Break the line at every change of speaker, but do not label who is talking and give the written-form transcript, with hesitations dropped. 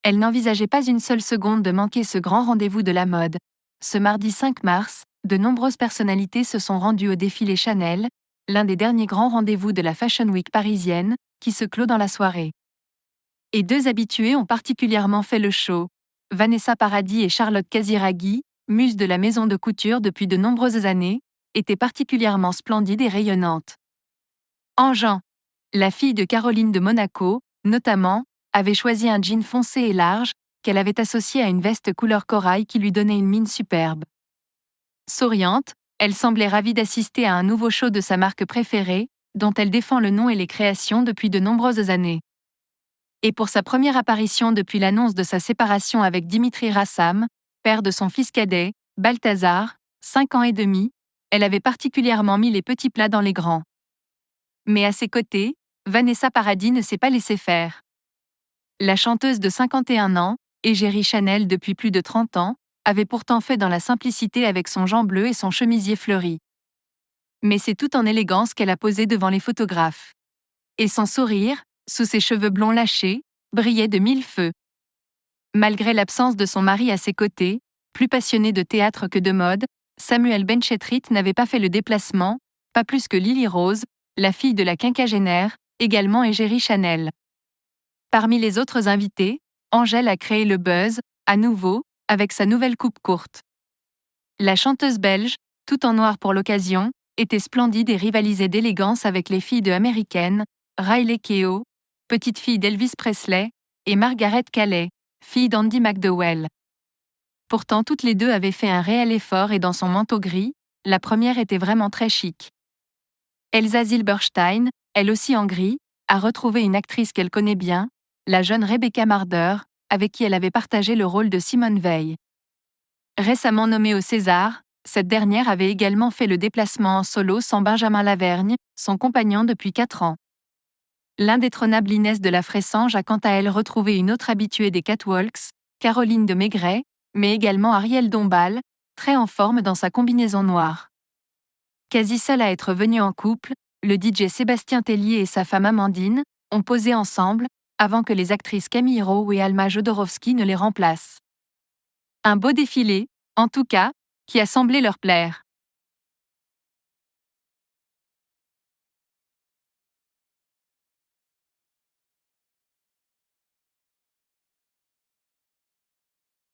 Elle n'envisageait pas une seule seconde de manquer ce grand rendez-vous de la mode. Ce mardi 5 mars, de nombreuses personnalités se sont rendues au défilé Chanel, l'un des derniers grands rendez-vous de la Fashion Week parisienne, qui se clôt dans la soirée. Et deux habitués ont particulièrement fait le show. Vanessa Paradis et Charlotte Casiraghi, muses de la maison de couture depuis de nombreuses années, étaient particulièrement splendides et rayonnantes. Jean, la fille de Caroline de Monaco, notamment, avait choisi un jean foncé et large, qu'elle avait associé à une veste couleur corail qui lui donnait une mine superbe. Souriante, elle semblait ravie d'assister à un nouveau show de sa marque préférée, dont elle défend le nom et les créations depuis de nombreuses années. Et pour sa première apparition depuis l'annonce de sa séparation avec Dimitri Rassam, père de son fils cadet, Balthazar, 5 ans et demi, elle avait particulièrement mis les petits plats dans les grands. Mais à ses côtés, Vanessa Paradis ne s'est pas laissée faire. La chanteuse de 51 ans, égérie Chanel depuis plus de 30 ans, avait pourtant fait dans la simplicité avec son jean bleu et son chemisier fleuri. Mais c'est tout en élégance qu'elle a posé devant les photographes. Et son sourire, sous ses cheveux blonds lâchés, brillait de mille feux. Malgré l'absence de son mari à ses côtés, plus passionné de théâtre que de mode, Samuel Benchetrit n'avait pas fait le déplacement, pas plus que Lily Rose, la fille de la quinquagénaire, également égérie Chanel. Parmi les autres invités, Angèle a créé le buzz, à nouveau, avec sa nouvelle coupe courte. La chanteuse belge, tout en noir pour l'occasion, était splendide et rivalisait d'élégance avec les filles de Américaine, Riley Keough, petite fille d'Elvis Presley, et Margaret Calais, fille d'Andy McDowell. Pourtant toutes les deux avaient fait un réel effort et dans son manteau gris, la première était vraiment très chic. Elsa Zilberstein, elle aussi en gris, a retrouvé une actrice qu'elle connaît bien, la jeune Rebecca Marder, avec qui elle avait partagé le rôle de Simone Veil. Récemment nommée au César, cette dernière avait également fait le déplacement en solo sans Benjamin Lavergne, son compagnon depuis 4 ans. L'indétrônable Inès de la Fressange a quant à elle retrouvé une autre habituée des catwalks, Caroline de Maigret, mais également Ariel Dombal, très en forme dans sa combinaison noire. Quasi seul à être venu en couple, le DJ Sébastien Tellier et sa femme Amandine ont posé ensemble, avant que les actrices Camille Rowe et Alma Jodorowsky ne les remplacent. Un beau défilé, en tout cas, qui a semblé leur plaire.